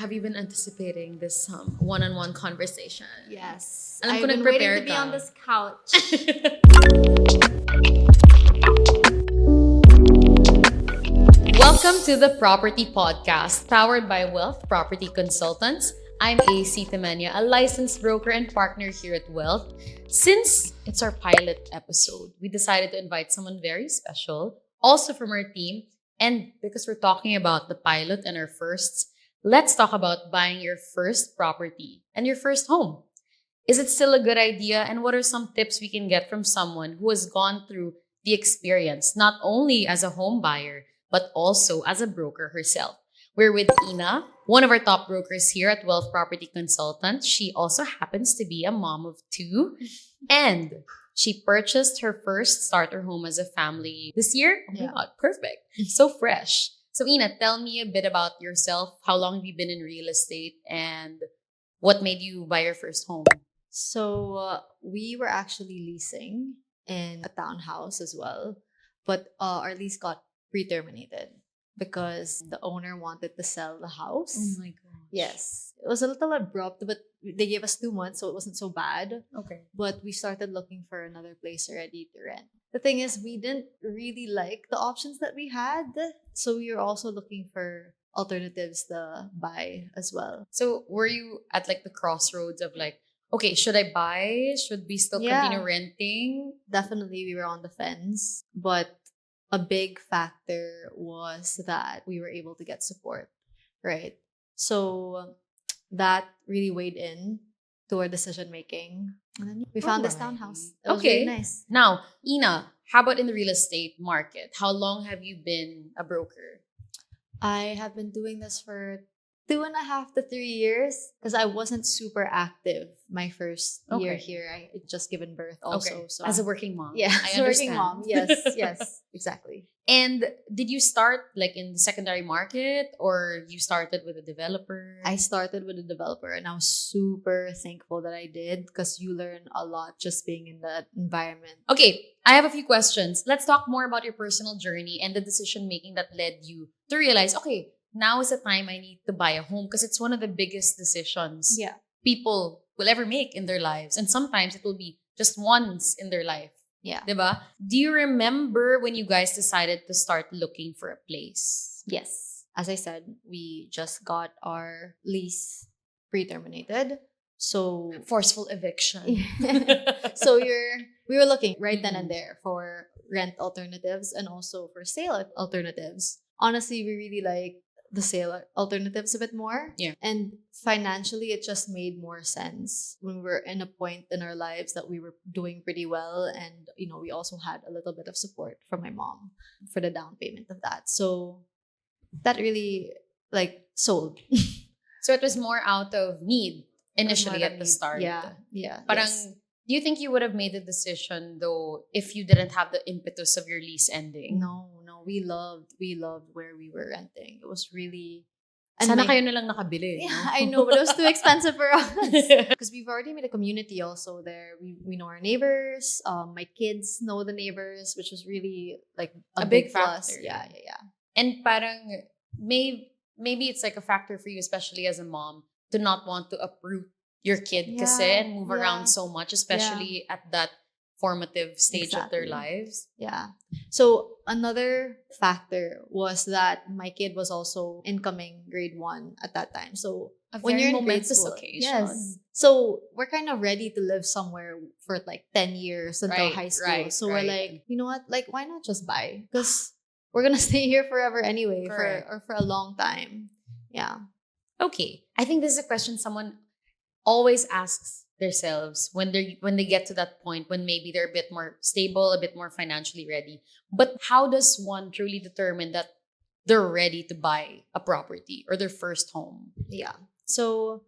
have you been anticipating this one-on-one conversation? Yes. Alam ko I've been nag-prepare waiting to be ka. on this couch. Welcome to the Property Podcast, powered by Wealth Property Consultants. I'm AC Temenia, a licensed broker and partner here at Wealth. Since it's our pilot episode, we decided to invite someone very special, also from our team. And because we're talking about the pilot and our firsts, let's talk about buying your first property and your first home. Is it still a good idea? And what are some tips we can get from someone who has gone through the experience, not only as a home buyer, but also as a broker herself? We're with Ina, one of our top brokers here at Wealth Property Consultants. She also happens to be a mom of two, and she purchased her first starter home as a family this year. Oh my God, perfect. So fresh. So Ina, tell me a bit about yourself. How long have you been in real estate and what made you buy your first home? So we were actually leasing in a townhouse as well, but our lease got pre-terminated because the owner wanted to sell the house. Oh my gosh. Yes, it was a little abrupt, but they gave us 2 months, so it wasn't so bad. Okay. But we started looking for another place already to rent. The thing is, we didn't really like the options that we had, so we were also looking for alternatives to buy as well. So were you at like the crossroads of like, okay, should I buy? Should we still continue renting? Definitely, we were on the fence, but a big factor was that we were able to get support, right? So that really weighed in to our decision making. And then we found this townhouse. It was really nice. Now, Ina, how about in the real estate market? How long have you been a broker? I have been doing this for 2.5 to 3 years because I wasn't super active my first year here. I had just given birth also. Okay. So as a working mom. Yeah, I as a working understand. mom. Yes, exactly. And did you start like in the secondary market or you started with a developer? I started with a developer and I was super thankful that I did because you learn a lot just being in that environment. Okay, I have a few questions. Let's talk more about your personal journey and the decision making that led you to realize, okay, now is the time I need to buy a home because it's one of the biggest decisions people will ever make in their lives. And sometimes it will be just once in their life. Yeah. Diba? Do you remember when you guys decided to start looking for a place? Yes. As I said, we just got our lease pre-terminated. So forceful eviction. So we were looking right then and there for rent alternatives and also for sale alternatives. Honestly, we really like the sale alternatives a bit more. Yeah. And financially, it just made more sense when we were in a point in our lives that we were doing pretty well. And, we also had a little bit of support from my mom for the down payment of that. So that really sold. So it was more out of need initially at the start. Yeah. Parang, do you think you would have made the decision though if you didn't have the impetus of your lease ending? No. We loved where we were renting. It was really... Sana kayo na lang nakabili. Yeah, no? I know, but it was too expensive for us. Because we've already made a community also there. We know our neighbors. My kids know the neighbors, which was really like a big plus. Factor. Yeah. And parang maybe it's like a factor for you, especially as a mom, to not want to uproot your kid kasi and move around so much, especially at that formative stage of their lives. Yeah. So another factor was that my kid was also incoming grade 1 at that time. So when you're in momentous occasion. Yes. So we're kind of ready to live somewhere for like 10 years until high school. So we're like, you know what? Like, why not just buy? Because we're gonna stay here forever anyway, for a long time. Yeah. Okay. I think this is a question someone always asks themselves when they get to that point when maybe they're a bit more stable, a bit more financially ready. But how does one truly determine that they're ready to buy a property or their first home? Yeah. So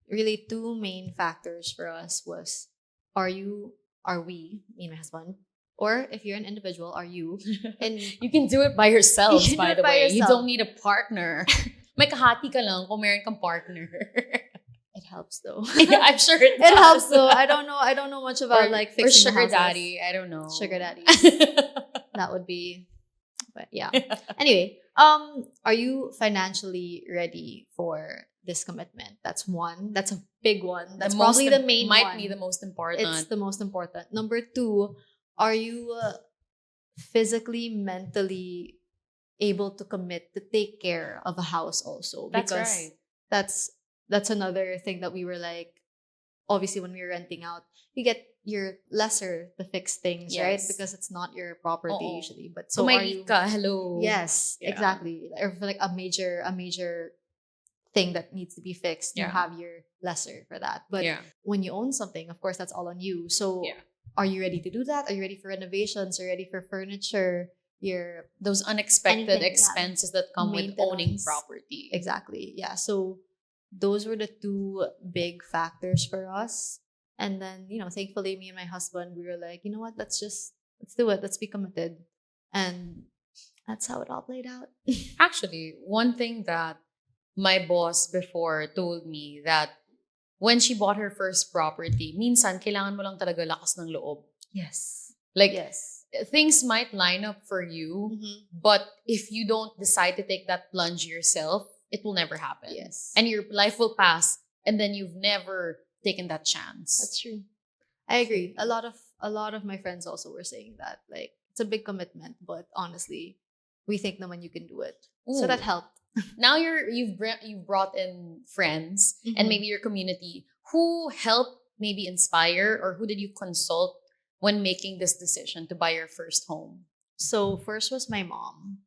really 2 main factors for us was are we, me and my husband, or if you're an individual, are you? And you can do it by yourselves, by the way. Yourself. You don't need a partner. May kahati ka lang kung meron kang partner. It helps though. I'm sure it does. It helps though. I don't know much about fixing or sugar houses. daddy. I don't know. Sugar daddy. That would be, but yeah. Anyway, are you financially ready for this commitment? That's one. That's a big one. That's The most probably the main might one. be the most important. It's the most important. Number two, are you physically, mentally able to commit to take care of a house also? That's Because right. that's another thing that we were like, obviously when we were renting out, you get your lesser to fix things, right? Yes. Because it's not your property Oo. usually. But So so may are you? leak ka, hello. Yes, Yeah. exactly. Or for like a major thing that needs to be fixed, you Yeah. have your lesser for that. But Yeah. when you own something, of course, that's all on you. So Yeah. are you ready to do that? Are you ready for renovations? Are you ready for furniture? Your Those unexpected Anything, yeah. expenses that come with owning Maintenance. property. Exactly. Yeah. So those were the two big factors for us. And then, thankfully me and my husband, we were like, you know what, let's do it. Let's be committed. And that's how it all played out. Actually, one thing that my boss before told me that when she bought her first property, minsan kailangan mo lang talaga lakas ng loob. Yes. Like, Yes. things might line up for you, but if you don't decide to take that plunge yourself, it will never happen. Yes. And your life will pass, and then you've never taken that chance. That's true. I agree. A lot of my friends also were saying that. Like, it's a big commitment, but honestly, we think naman you can do it. So Ooh. that helped. Now you've brought in friends and maybe your community who helped maybe inspire, or who did you consult when making this decision to buy your first home? So first was my mom.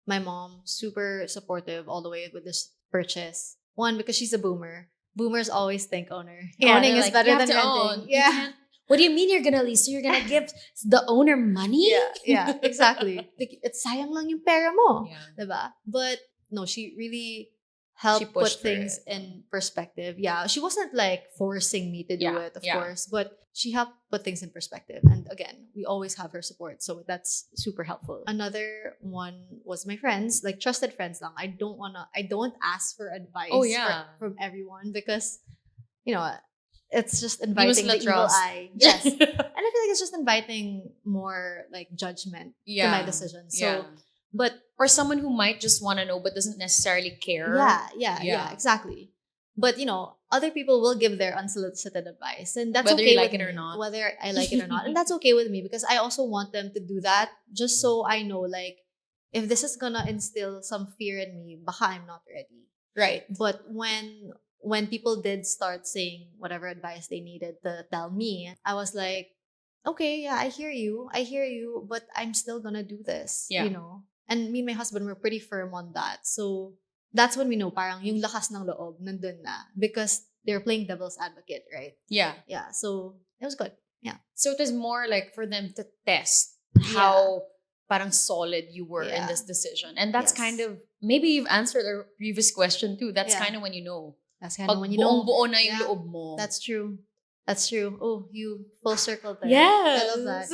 My mom, super supportive all the way with this purchase. One, because she's a boomer. Boomers always think owning they're is like, better "You than have to renting." own. You can't- What do you mean you're gonna lease? So you're gonna give the owner money? Yeah, exactly. Like, it's sayang lang yung pera mo. Yeah. Diba? But no, she really helped put pushed for things it. in perspective. Yeah, she wasn't like forcing me to do Yeah, it, of yeah. course, but she helped put things in perspective. And again, we always have her support, so that's super helpful. Another one was my friends, like trusted friends lang. I don't ask for advice Oh, yeah. from everyone, because it's just You must inviting the let evil trust. eye. Yes. And I feel like it's just inviting more like judgment to my decision. So, yeah. but Or someone who might just want to know but doesn't necessarily care. yeah, exactly. But other people will give their unsolicited advice, and that's Whether okay you like with it or me, not. whether I like it or not, and that's okay with me, because I also want them to do that, just so I know, like, if this is gonna instill some fear in me, baka I'm not ready. Right. But when people did start saying whatever advice they needed to tell me, I was like, okay, yeah, I hear you, but I'm still gonna do this, Yeah. And me and my husband were pretty firm on that. So that's when we know parang yung lakas ng loob nandun na, because they're playing devil's advocate, right? Yeah. Yeah, so it was good. Yeah. So it was more like for them to test how parang solid you were in this decision. And that's Yes. kind of, maybe you've answered our previous question too. That's Yeah. kind of when you know. That's kind of Pag when you know. buong-buo na yung Yeah. loob mo. That's true. That's true. Oh, you full circle there. Yes. I love that.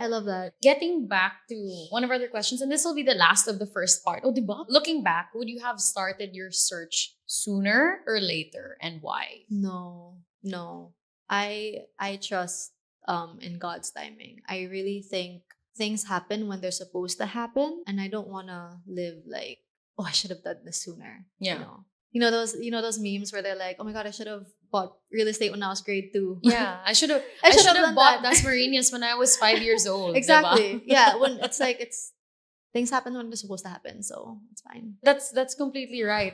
I love that. Getting back to one of our other questions, and this will be the last of the first part. Oh, diba? Looking back, would you have started your search sooner or later, and why? No. I trust in God's timing. I really think things happen when they're supposed to happen, and I don't want to live like, oh, I should have done this sooner. Yeah. You know those memes where they're like, oh my God, I should have bought real estate when I was grade 2. Yeah, I should have done bought that. Das Marinas when I was 5 years old. Exactly. Diba? Yeah, when it's like, things happen when they're supposed to happen, so it's fine. That's completely right.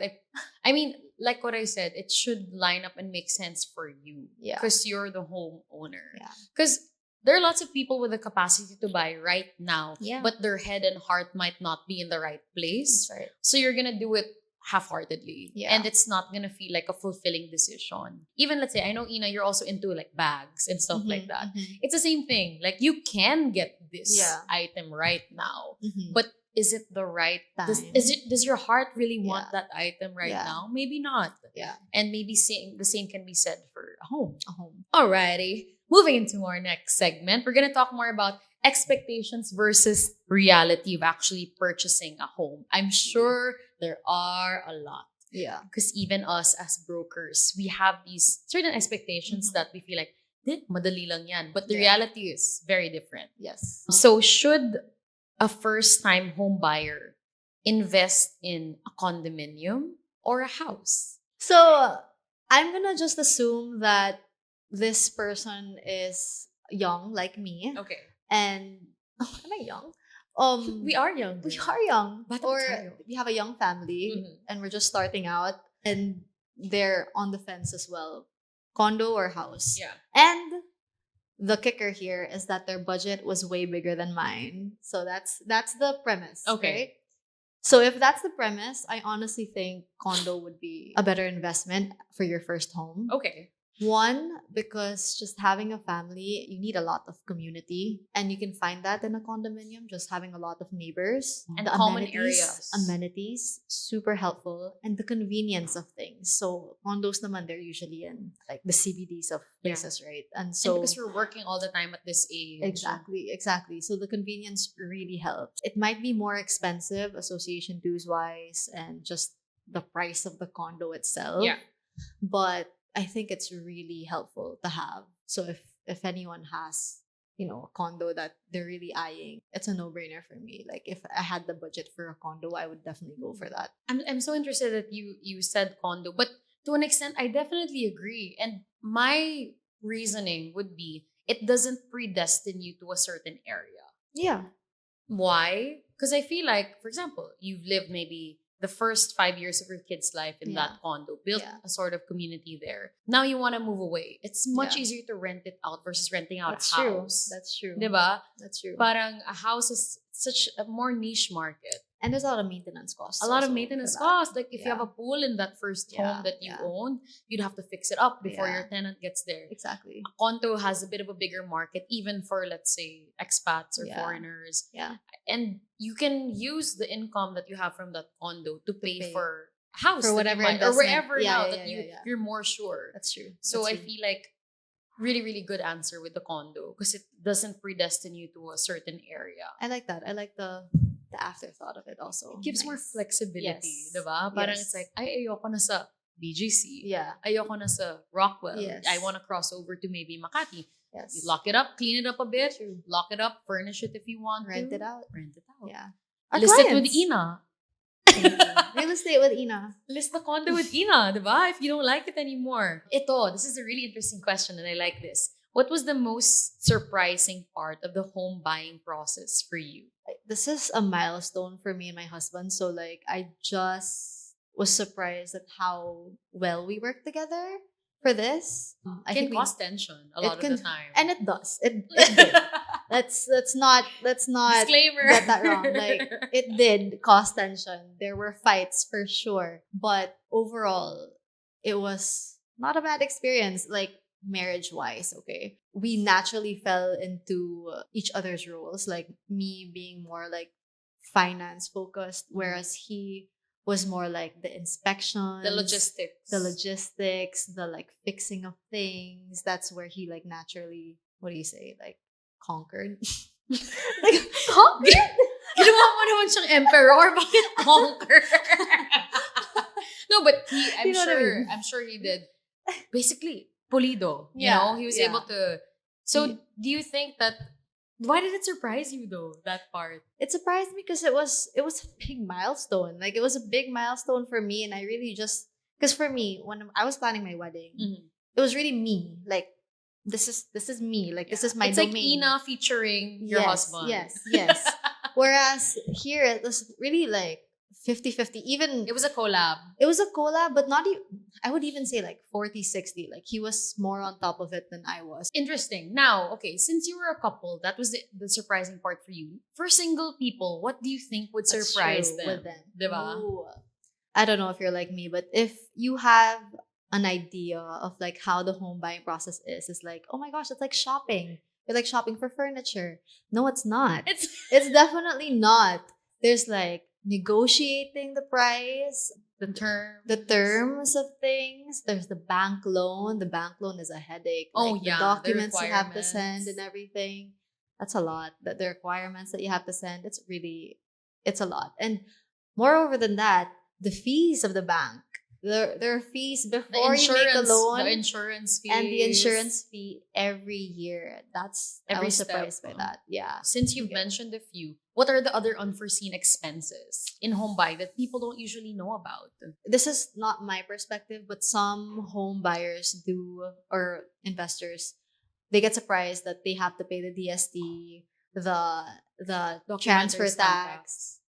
I mean, like what I said, it should line up and make sense for you. Yeah. Because you're the homeowner. Yeah. Because there are lots of people with the capacity to buy right now, Yeah. but their head and heart might not be in the right place. That's right. So you're gonna do it half-heartedly. Yeah. And it's not gonna feel like a fulfilling decision. Even let's say, I know, Ina, you're also into like bags and stuff like that. It's the same thing. Like, you can get this item right now, but is it the right time? Does your heart really want Yeah. that item right Yeah. now? Maybe not. Yeah. And maybe the same can be said for a home. A home. Alrighty. Moving into our next segment, we're gonna talk more about expectations versus reality of actually purchasing a home. I'm sure there are a lot. Yeah. Because even us as brokers, we have these certain expectations that we feel like, madali lang yan. But the Yeah. reality is very different. Yes. So should a first-time home buyer invest in a condominium or a house? So I'm gonna just assume that this person is young, like me, Okay. and am I young? We are young. We are young, Bata pa or tayo. we have a young family, Mhm. and we're just starting out, and they're on the fence as well, condo or house. Yeah. And the kicker here is that their budget was way bigger than mine, so that's the premise. Okay. Right? So if that's the premise, I honestly think condo would be a better investment for your first home. Okay. One, because just having a family, you need a lot of community, and you can find that in a condominium, just having a lot of neighbors And the common amenities, areas. amenities, super helpful, and the convenience of things. So condos naman, they're usually in like the CBDs of places, right? And And so because we're working all the time at this age. exactly. So the convenience really helps. It might be more expensive, association dues wise, and just the price of the condo itself. Yeah. But I think it's really helpful to have. So if anyone has, a condo that they're really eyeing, it's a no-brainer for me. Like if I had the budget for a condo, I would definitely go for that. I'm so interested that you said condo, but to an extent, I definitely agree. And my reasoning would be it doesn't predestine you to a certain area. Yeah. Why? Because I feel like, for example, you've lived maybe the first 5 years of your kid's life in Yeah. that condo, built Yeah. a sort of community there. Now you want to move away. It's much Yeah. easier to rent it out versus renting out That's a house. true. That's true. Diba? That's true. Parang a house is such a more niche market. And there's a lot of maintenance costs. A lot of also maintenance for that. costs. Like if you have a pool in that first home that you owned, you'd have to fix it up before your tenant gets there. Exactly. A condo has a bit of a bigger market, even for, let's say, expats or Yeah. foreigners. Yeah. And you can use the income that you have from that condo to pay pay. for a house For that whatever you might, or investment. wherever Yeah, now yeah, that yeah. you're more sure. That's true. So That's I true. feel like really, really good answer with the condo because it doesn't predestine you to a certain area. I like that. I like the afterthought of it also. It gives more Nice. flexibility, Yes. diba? Parang Yes. it's like, ay, ayoko na sa BGC. Yeah. Ayoko na sa Rockwell. Yes. I want to cross over to maybe Makati. Yes. You lock it up, clean it up a bit, True. lock it up, furnish it if you want Rent to. it out. Rent it out. Yeah. List it with Ina. Real estate with Ina. List the condo with Ina, diba? If you don't like it anymore. Ito, this is a really interesting question and I like this. What was the most surprising part of the home buying process for you? This is a milestone for me and my husband. So like I just was surprised at how well we work together for this. I It can cause tension a lot of the time. And it does. It did. let's not Disclaimer. get that wrong. Like it did cause tension. There were fights for sure. But overall, it was not a bad experience. Like marriage wise, okay. We naturally fell into each other's roles, like me being more like finance focused, whereas he was more like the inspections, the logistics, the like fixing of things. That's where he like naturally, what do you say, like conquered. Like conquered. Ginawa mo naman siyang emperor. Bakit conquer? No, but You know what I mean? I'm sure he did. Basically, pulido. You Yeah, know, he was yeah. able to. So, Yeah. do you think that? Why did it surprise you though? That part. It surprised me because it was a big milestone. Like it was a big milestone for me, and I really just because for me when I was planning my wedding, it was really me. Like this is me. Like this is my It's domain. like Ina featuring your husband. Yes. Whereas here it was really like 50-50. Even It was a collab. it was a collab, but not even. I would even say like 40-60. Like he was more on top of it than I was. Interesting. Now, okay, since you were a couple, that was the surprising part for you. For single people, what do you think would That's surprise true them? with them. Diba? Ooh. I don't know if you're like me, but if you have an idea of like how the home buying process is, it's like, oh my gosh, it's like shopping. You're like shopping for furniture. No, it's not. It's It's definitely not. There's like negotiating the price, the terms of things. There's the bank loan. The bank loan is a headache. Oh, Like, yeah, the the documents you have to send requirements. and everything. That's a lot. The requirements that you have to send. It's a lot. And moreover than that, the fees of the bank. There are fees The before you make a loan. the insurance fees, and the insurance fee every year. I every was step. surprised by that. Yeah. Since you've Okay. mentioned a few, what are the other unforeseen expenses in home buying that people don't usually know about? This is not my perspective, but some home buyers do, or investors, they get surprised that they have to pay the DST, the transfer Documentary stamp tax,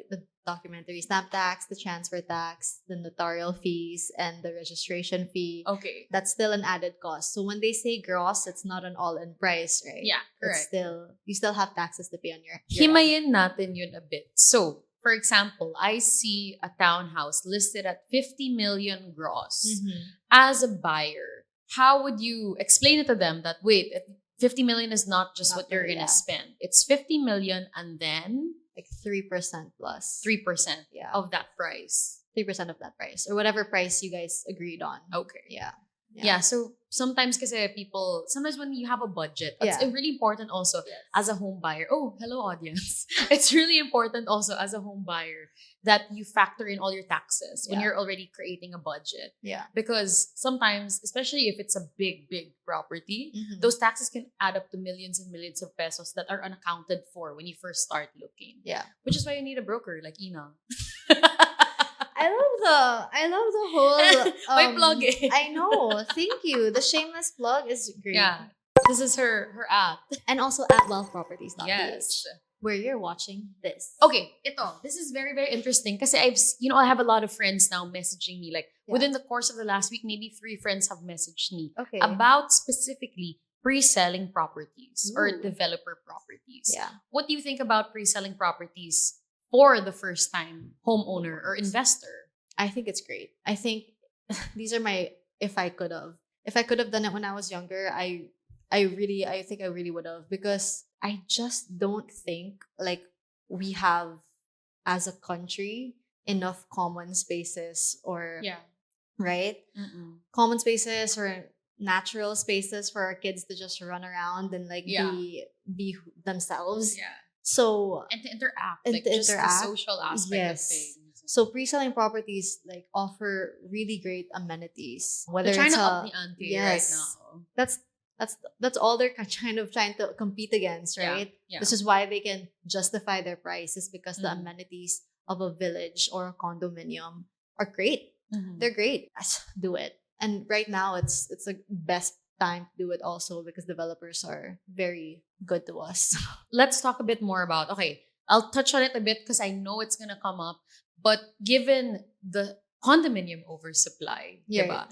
the documentary stamp tax, the transfer tax, the notarial fees, and the registration fee. Okay. That's still an added cost. So when they say gross, it's not an all-in price, right? Yeah, It's correct. you still have taxes to pay on your end. Himayin natin yun a bit. So, for example, I see a townhouse listed at 50 million gross. Mhm. As a buyer, how would you explain it to them that, wait, 50 million is not just Not what you're very, going to yeah. spend. It's 50 million and then Like 3% plus. 3% Yeah. of that price. 3% of that price. Or whatever price you guys agreed on. Okay. Yeah. Yeah, so sometimes sometimes when you have a budget, it's Yeah. really important also Yes. as a home buyer. Oh, hello audience. It's really important also as a home buyer that you factor in all your taxes when Yeah. you're already creating a budget. Yeah. Because sometimes, especially if it's a big, big property, Mhm. those taxes can add up to millions and millions of pesos that are unaccounted for when you first start looking. Yeah. Which is why you need a broker like Ina. I love the whole My plug eh. I know. Thank you. The shameless plug is great. Yeah. This is her app. And also at wealthproperties.ph. Yes. Where you're watching this. Okay, this is very, very interesting because I have a lot of friends now messaging me. Like Yeah. within the course of the last week, maybe 3 friends have messaged me Okay. about specifically pre-selling properties or Ooh. developer properties. Yeah. What do you think about pre-selling properties for the first time homeowner or investor? I think it's great. I think these are my if I could have done it when I was younger, I think I really would have, because I just don't think like we have as a country enough common spaces or Yeah. right? Mm-mm. Common spaces or natural spaces for our kids to just run around and like Yeah. be themselves. Yeah. So And to interact. And Like to just interact, the social aspect yes. of things. So pre-selling properties like offer really great amenities. Whether They're trying it's to up a, the ante yes, right now. that's all they're kind of trying to compete against, Yeah, right? yeah. This is why they can justify their prices, because the Mm. amenities of a village or a condominium are great. Mhm. They're great. Do it. And right now it's the best time to do it also, because developers are very good to us. Let's talk a bit more about, okay, I'll touch on it a bit because I know it's going to come up. But given the condominium oversupply, Yeah. diba,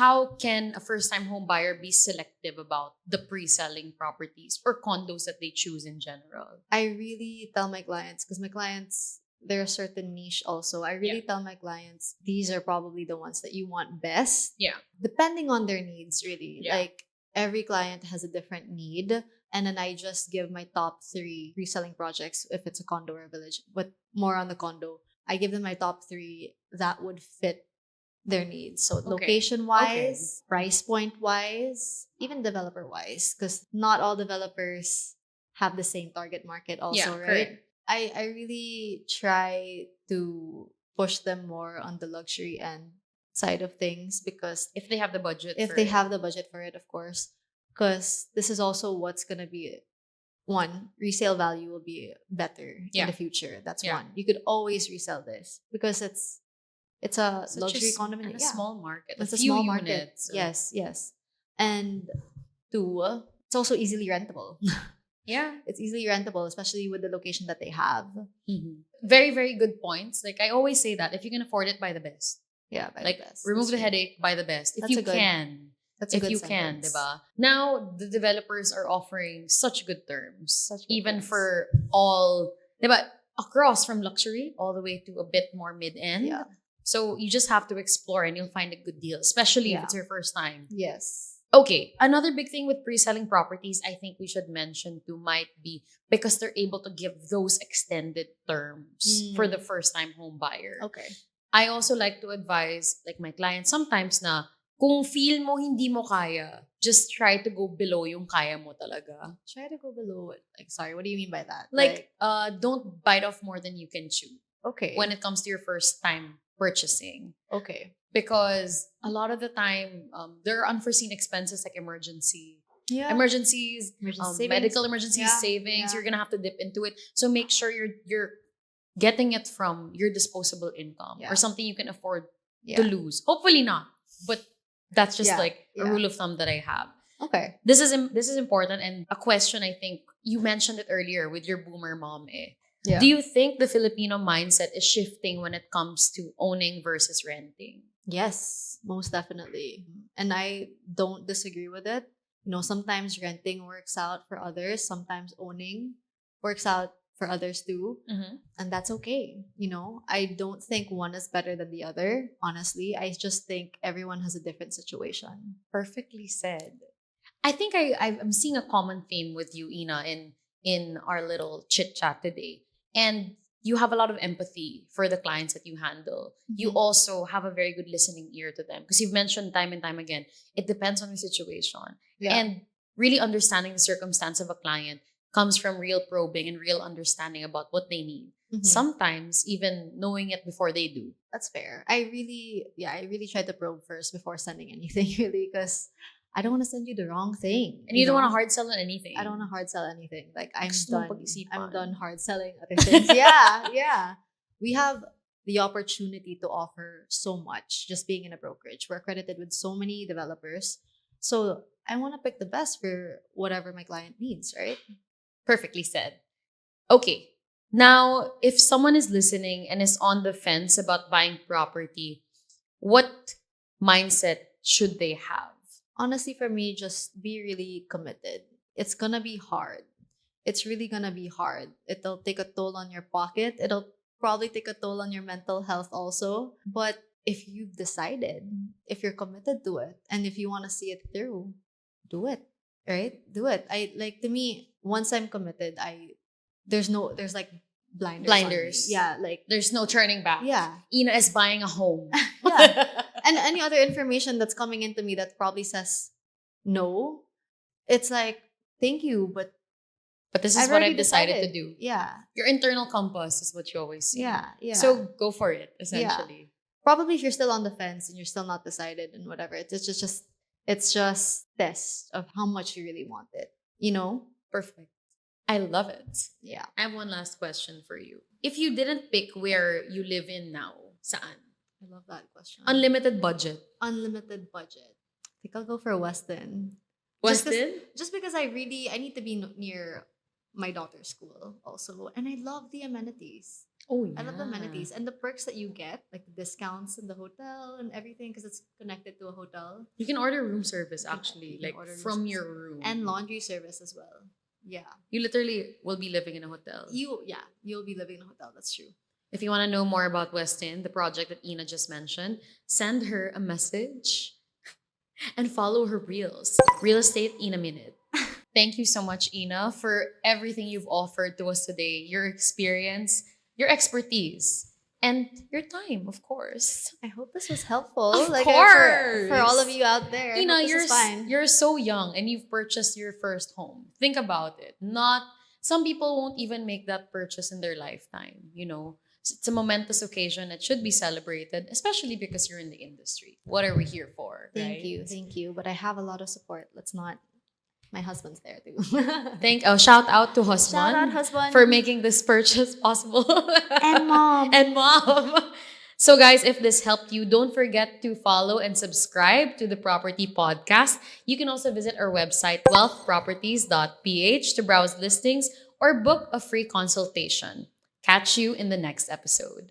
how can a first-time home buyer be selective about the pre-selling properties or condos that they choose in general? I really tell my clients, because my clients, they're a certain niche also. I really tell my clients, these are probably the ones that you want best. Yeah. Depending on their needs, really. Yeah. Like every client has a different need. And then I just give my top 3 reselling projects if it's a condo or a village, but more on the condo. I give them my top 3 that would fit their needs. So Okay. location wise, price point wise, even developer wise, because not all developers have the same target market also, right? correct. I really try to push them more on the luxury end side of things, because If they have the budget. if for they it. have the budget for it, of course, because this is also what's going to be one, resale value will be better Yeah. in the future. That's Yeah. one. You could always resell this because it's a Such luxury and condominium. a Yeah. small market. It's a few small market. units. Yes. And 2, it's also easily rentable. Yeah. It's easily rentable, especially with the location that they have. Very, very good points. Like I always say that if you can afford it, buy the best. Yeah, by Like the best. remove That's the true. headache, buy the best. If That's you a good- can. That's a If good you can, sentence. diba? Now the developers are offering such good terms. Such good even terms. for all, diba? Across from luxury all the way to a bit more mid-end. Yeah. So you just have to explore and you'll find a good deal, especially if Yeah. it's your first time. Yes. Okay, another big thing with pre-selling properties I think we should mention too might be because they're able to give those extended terms for the first-time home buyer. Okay. I also like to advise like my clients sometimes na kung feel mo hindi mo kaya, just try to go below yung kaya mo talaga. Try to go below it. Like, sorry, what do you mean by that? Like, don't bite off more than you can chew okay. when it comes to your first time purchasing. Okay. because a lot of the time there are unforeseen expenses like Yeah. emergencies, Emergency savings. medical emergencies, Yeah, savings. yeah. You're gonna have to dip into it. So make sure you're getting it from your disposable income Yeah. or something you can afford Yeah. to lose. Hopefully not, but that's just Yeah, like a yeah. rule of thumb that I have. Okay. This is important, and a question I think you mentioned it earlier with your boomer mom. Yeah. Do you think the Filipino mindset is shifting when it comes to owning versus renting? Yes, most definitely. And I don't disagree with it. Sometimes renting works out for others, sometimes owning works out for others too. Mm-hmm. And that's okay. I don't think one is better than the other. Honestly, I just think everyone has a different situation. Perfectly said. I think I'm seeing a common theme with you, Ina, in our little chit chat today. And you have a lot of empathy for the clients that you handle. You Mhm. also have a very good listening ear to them because you've mentioned time and time again, it depends on the situation. Yeah. And really understanding the circumstance of a client comes from real probing and real understanding about what they need. Mhm. Sometimes even knowing it before they do. That's fair. I really try to probe first before sending anything, really, because I don't want to send you the wrong thing. And you don't want to know? hard sell on anything. I don't want to hard sell anything. Like I'm Gusto mo done. pag-isipan. I'm done hard selling other things. Yeah. We have the opportunity to offer so much just being in a brokerage. We're accredited with so many developers. So I want to pick the best for whatever my client needs, right? Perfectly said. Okay. Now, if someone is listening and is on the fence about buying property, what mindset should they have? Honestly, for me, just be really committed. It's gonna be hard. It's really gonna be hard. It'll take a toll on your pocket. It'll probably take a toll on your mental health also. But if you've decided, if you're committed to it, and if you want to see it through, do it. Right? Do it. To me, once I'm committed, there's like blinders. on me. Blinders. Yeah, like There's no turning back. yeah. Ina is buying a home. Yeah. And any other information that's coming into me that probably says no, it's like, thank you, but But this is I've what already I've decided to do. Yeah. Your internal compass is what you always say. Yeah. So go for it, essentially. probably if you're still on the fence and you're still not decided and whatever, it's just test of how much you really want it. Perfect. I love it. Yeah. I have one last question for you. If you didn't pick where you live in now, saan? I love that question. Unlimited budget. Unlimited budget. I think I'll go for Weston. Weston? Just because I need to be near my daughter's school also, and I love the amenities. Oh, yeah. I love the amenities and the perks that you get, like the discounts in the hotel and everything, because it's connected to a hotel. You can order room service, actually, you can like order room from service. your room. And laundry service as well. Yeah. You literally will be living in a hotel. You'll be living in a hotel. That's true. If you want to know more about Westin, the project that Ina just mentioned, send her a message and follow her reels. Real Estate in a Minute. Thank you so much, Ina, for everything you've offered to us today. Your experience, your expertise, and your time, of course. I hope this was helpful. Of for course. all of you out there. Ina, you're fine. you're so young and you've purchased your first home. Think about it. Some people won't even make that purchase in their lifetime, It's a momentous occasion. It should be celebrated, especially because you're in the industry. What are we here for? Thank you. But I have a lot of support. My husband's there too. Shout out to husband. Shout out husband for making this purchase possible. And mom. And mom. So guys, if this helped you, don't forget to follow and subscribe to the Property Podcast. You can also visit our website, wealthproperties.ph, to browse listings or book a free consultation. Catch you in the next episode.